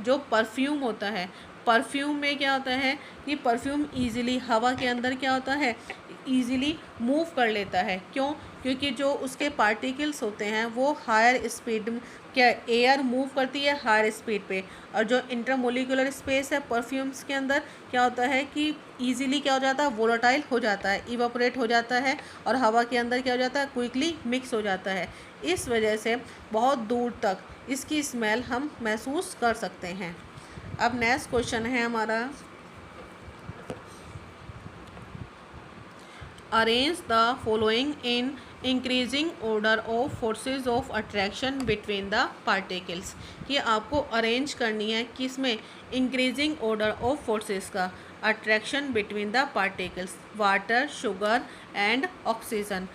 जो perfume होता है, perfume में क्या होता है कि perfume easily हवा के अंदर क्या होता है, इजीली मूव कर लेता है। क्यों, क्योंकि जो उसके पार्टिकल्स होते हैं वो हायर स्पीड क्या, एयर मूव करती है हायर स्पीड पे। और जो इंटरमोलिकुलर स्पेस है परफ्यूम्स के अंदर क्या होता है कि इजीली क्या हो जाता है, वोलेटाइल हो जाता है, इवापोरेट हो जाता है और हवा के अंदर क्या हो जाता है, क्विकली मिक्स हो जाता है। इस वजह से बहुत दूर तक इसकी स्मेल हम महसूस कर सकते हैं। अब नेक्स्ट क्वेश्चन है हमारा arrange the following in increasing order of forces of attraction between the particles. कि आपको अरेंज करनी है किस में, इंक्रीजिंग ऑर्डर ऑफ फोर्सेस का attraction between the particles. Water, sugar and oxygen.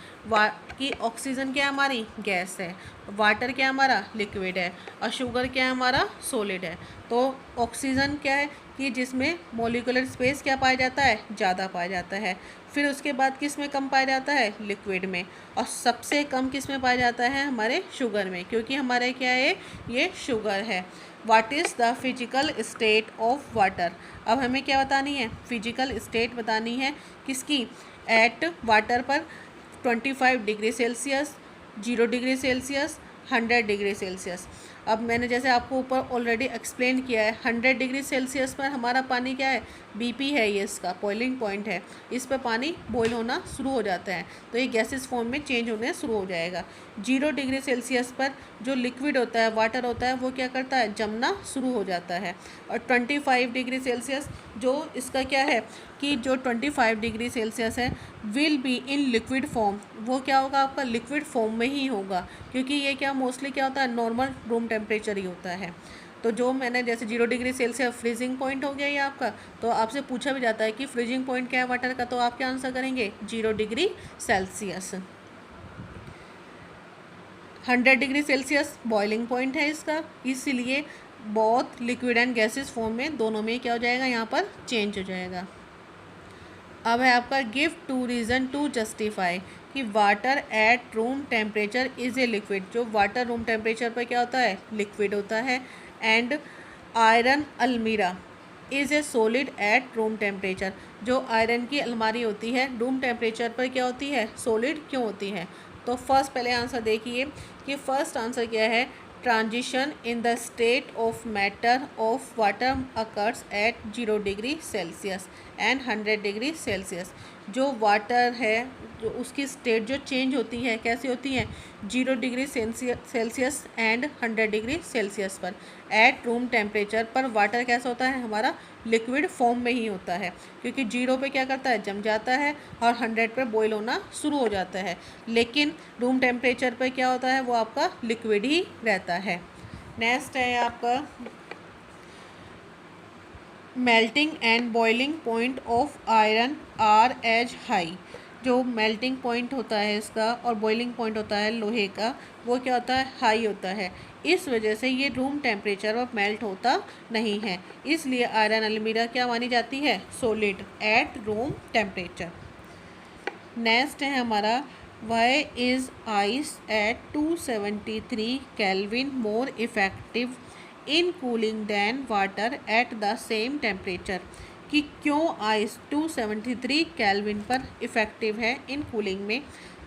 कि ऑक्सीजन क्या है, हमारी गैस है, वाटर क्या है, हमारा लिक्विड है, और शुगर क्या है, हमारा सॉलिड है। तो ऑक्सीजन क्या है कि जिसमें मोलिकुलर स्पेस क्या पाया जाता है, ज़्यादा पाया जाता है। फिर उसके बाद किस में कम पाया जाता है, लिक्विड में। और सबसे कम किस में पाया जाता है, हमारे शुगर में, क्योंकि हमारे क्या है, ये शुगर है। What is the physical state of water. अब हमें क्या बतानी है, फिजिकल स्टेट बतानी है किसकी, एट वाटर पर 25 degree Celsius, 0 degree Celsius, 100 degree Celsius. अब मैंने जैसे आपको ऊपर ऑलरेडी एक्सप्लेन किया है, 100 डिग्री सेल्सियस पर हमारा पानी क्या है, बीपी है, ये इसका बॉइलिंग पॉइंट है, इस पर पानी बॉईल होना शुरू हो जाता है, तो ये गैसेस फॉर्म में चेंज होने शुरू हो जाएगा। 0 डिग्री सेल्सियस पर जो लिक्विड होता है, वाटर होता है, वो क्या करता है, जमना शुरू हो जाता है। और 25 डिग्री सेल्सियस जो इसका क्या है कि जो 25 डिग्री सेल्सियस है will be in liquid form, वो क्या होगा, आपका लिक्विड फॉर्म में ही होगा, क्योंकि ये क्या मोस्टली क्या होता है, नॉर्मल रूम टेम्परेचर ही होता है। तो जो मैंने जैसे 0 डिग्री सेल्सियस फ्रीजिंग पॉइंट हो गया ये आपका, तो आपसे पूछा भी जाता है कि फ्रीजिंग पॉइंट क्या है वाटर का, तो आप क्या आंसर करेंगे, 0 degree Celsius. 100 degree Celsius boiling point है इसका, इसीलिए बहुत लिक्विड एंड गैसेस फॉर्म में दोनों में क्या हो जाएगा, यहाँ पर चेंज हो जाएगा। अब है आपका गिव 2 रीज़न टू जस्टिफाई कि water eight room temperature is a liquid, जो वाटर रूम टेम्परेचर पर क्या होता है, लिक्विड होता है। एंड आयरन अलमीरा is a solid at room temperature, जो आयरन की अलमारी होती है रूम टेम्परेचर पर क्या होती है, सॉलिड क्यों होती है। तो फर्स्ट पहले आंसर देखिए कि फर्स्ट आंसर क्या है, transition in the state of matter of water occurs at 0 degree Celsius and 100 degree Celsius. जो वाटर है जो उसकी स्टेट जो चेंज होती है कैसे होती है, 0 degree Celsius and 100 degree Celsius पर। एट रूम टेम्परेचर पर वाटर कैसा होता है, हमारा लिक्विड फॉर्म में ही होता है, क्योंकि 0 पे क्या करता है, जम जाता है, और 100 पे बॉईल होना शुरू हो जाता है। लेकिन रूम टेम्परेचर पर क्या होता है, वो आपका लिक्विड ही रहता है। नेक्स्ट है आपका melting and boiling point of iron are as high. जो मेल्टिंग पॉइंट होता है इसका और बॉइलिंग पॉइंट होता है लोहे का, वो क्या होता है, हाई होता है। इस वजह से ये रूम टेम्परेचर पर मेल्ट होता नहीं है, इसलिए आयरन अलमीरा क्या मानी जाती है, solid at room temperature. Next है हमारा why is ice at 273 Kelvin more effective in cooling than water at the same temperature, कि क्यों आइस 273 केल्विन पर इफ़ेक्टिव है इन कूलिंग में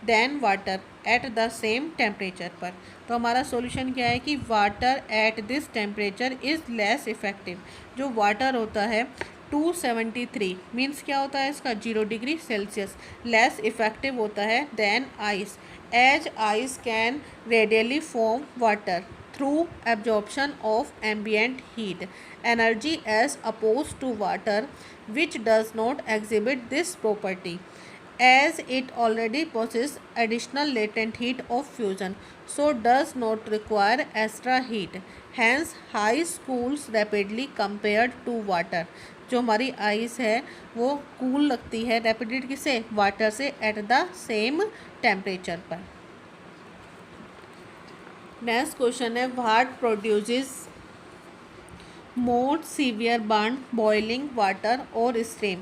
than water at the same temperature पर। तो हमारा सॉल्यूशन क्या है कि water at this temperature is less effective. जो वाटर होता है 273 मीन्स क्या होता है इसका, 0 डिग्री सेल्सियस, लेस इफ़ेक्टिव होता है than ice, as ice can readily form water through absorption of ambient heat energy as opposed to water which does not exhibit this property as it already possesses additional latent heat of fusion, so does not require extra heat, hence ice cools rapidly compared to water। जो हमारी ice है वो cool लगती है rapidly किससे, water से, eight the same temperature पर। Next question है what produces more severe burn, boiling water और स्टीम।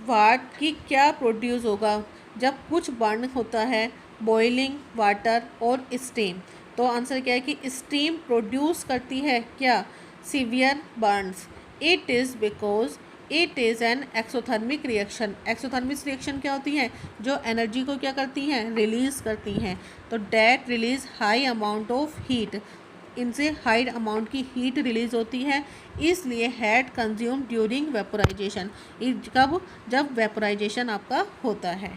वाट की क्या प्रोड्यूस होगा जब कुछ बर्न होता है, बॉइलिंग वाटर और स्टीम। तो आंसर क्या है कि स्टीम प्रोड्यूस करती है क्या, severe Burns. It is because it is an exothermic reaction. Exothermic reaction क्या होती है, जो एनर्जी को क्या करती हैं, रिलीज़ करती हैं। तो that release high amount of heat, इनसे हाई अमाउंट की हीट रिलीज़ होती है, इसलिए हैड कंज्यूम ड्यूरिंग वेपोराइजेशन, कब, जब वेपोराइजेशन आपका होता है।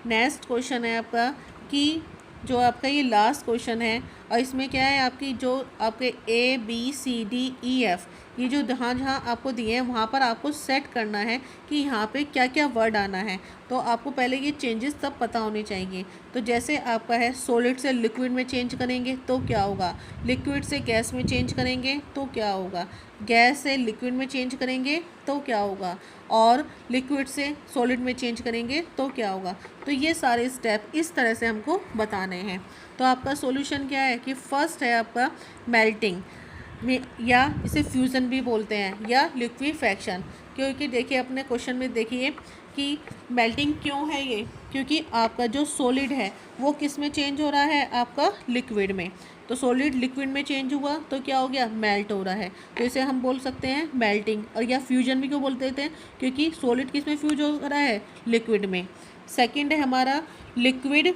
नेक्स्ट क्वेश्चन है आपका कि जो आपका ये लास्ट क्वेश्चन है और इसमें क्या है आपकी जो आपके A B C D E F, ये जो जहाँ जहाँ आपको दिए हैं वहाँ पर आपको सेट करना है कि यहाँ पे क्या क्या वर्ड आना है। तो आपको पहले ये चेंजेस तब पता होने चाहिए। तो जैसे आपका है सॉलिड से लिक्विड में चेंज करेंगे तो क्या होगा, लिक्विड से गैस में चेंज करेंगे तो क्या होगा, गैस से लिक्विड में चेंज करेंगे तो क्या होगा, और लिक्विड से सॉलिड में चेंज करेंगे तो क्या होगा। तो ये सारे स्टेप इस तरह से हमको बताने हैं। तो आपका सॉल्यूशन क्या है कि फर्स्ट है आपका मेल्टिंग। में, या इसे फ्यूज़न भी बोलते हैं या लिक्विफैक्शन। क्योंकि देखिए अपने क्वेश्चन में देखिए कि मेल्टिंग क्यों है ये, क्योंकि आपका जो सॉलिड है वो किस में चेंज हो रहा है, आपका लिक्विड में। तो सॉलिड लिक्विड में चेंज हुआ तो क्या हो गया, मेल्ट हो रहा है। तो इसे हम बोल सकते हैं मेल्टिंग। और या फ्यूजन भी क्यों बोलते थे, क्योंकि सॉलिड किस में फ्यूज हो रहा है, लिक्विड में। सेकंड है हमारा लिक्विड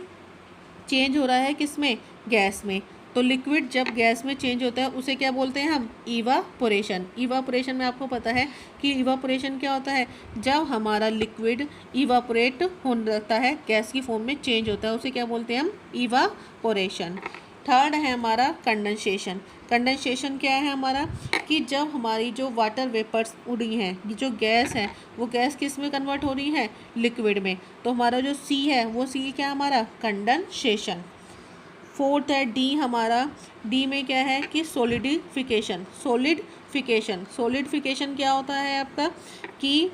चेंज हो रहा है किस में, गैस में। तो लिक्विड जब गैस में चेंज होता है उसे क्या बोलते हैं हम, इवापोरेशन। इवापोरेशन में आपको पता है कि इवापोरेशन क्या होता है, जब हमारा लिक्विड इवापोरेट होता है, गैस की फॉर्म में चेंज होता है, उसे क्या बोलते हैं हम, इवापोरेशन। थर्ड है हमारा कंडेंसेशन। कंडेंसेशन क्या है हमारा, कि जब हमारी जो वाटर वेपर्स उड़ी हैं, जो गैस है वो गैस किस में कन्वर्ट हो रही है, लिक्विड में। तो हमारा जो सी है वो सी क्या हमारा, कंडेंसेशन। फोर्थ है डी हमारा, डी में क्या है कि सॉलिडिफिकेशन। सॉलिडिफिकेशन क्या होता है आपका, कि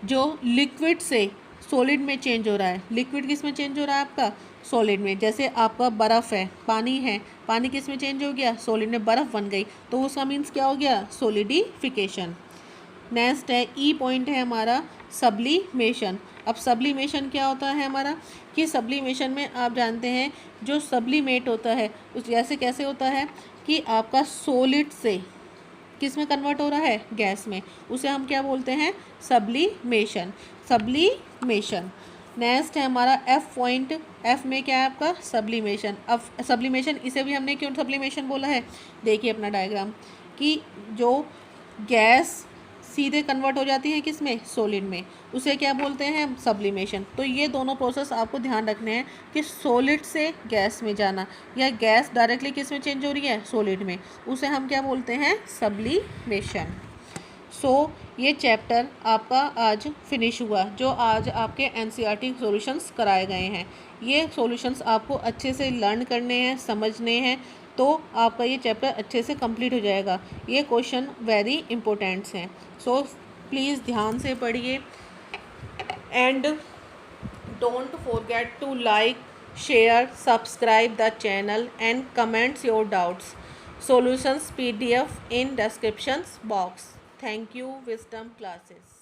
जो लिक्विड से सॉलिड में चेंज हो रहा है। लिक्विड किस में चेंज हो रहा है आपका, सॉलिड में। जैसे आपका बर्फ़ है, पानी है, पानी किस में चेंज हो गया, सॉलिड में, बर्फ़ बन गई, तो उसका मीन्स क्या हो गया, सॉलिडिफिकेशन। नेक्स्ट है ई पॉइंट है हमारा, सब्लिमेशन। अब सब्लिमेशन क्या होता है हमारा, कि सब्लिमेशन में आप जानते हैं जो सब्लिमेट होता है उस जैसे कैसे होता है कि आपका सॉलिड से किस में कन्वर्ट हो रहा है, गैस में, उसे हम क्या बोलते हैं, सब्लिमेशन। सब्लिमेशन। नेक्स्ट है हमारा एफ पॉइंट। एफ में क्या है आपका, सब्लिमेशन। अब सब्लिमेशन इसे भी हमने क्यों सब्लिमेशन बोला है, देखिए अपना डायग्राम, कि जो गैस सीधे कन्वर्ट हो जाती है किस में, सॉलिड में, उसे क्या बोलते हैं हम, सब्लिमेशन। तो ये दोनों प्रोसेस आपको ध्यान रखने हैं कि सॉलिड से गैस में जाना या गैस डायरेक्टली किस में चेंज हो रही है, सॉलिड में, उसे हम क्या बोलते हैं, सब्लिमेशन। ये चैप्टर आपका आज फिनिश हुआ, जो आज आपके एनसीईआरटी सॉल्यूशंस कराए गए हैं। ये सॉल्यूशंस आपको अच्छे से लर्न करने हैं, समझने हैं, तो आपका ये चैप्टर अच्छे से कंप्लीट हो जाएगा। ये क्वेश्चन वेरी इंपॉर्टेंट्स हैं, प्लीज़ ध्यान से पढ़िए and don't forget to like, share, subscribe the channel and comments your doubts. Solutions PDF in descriptions box. Thank you, Wisdom Classes.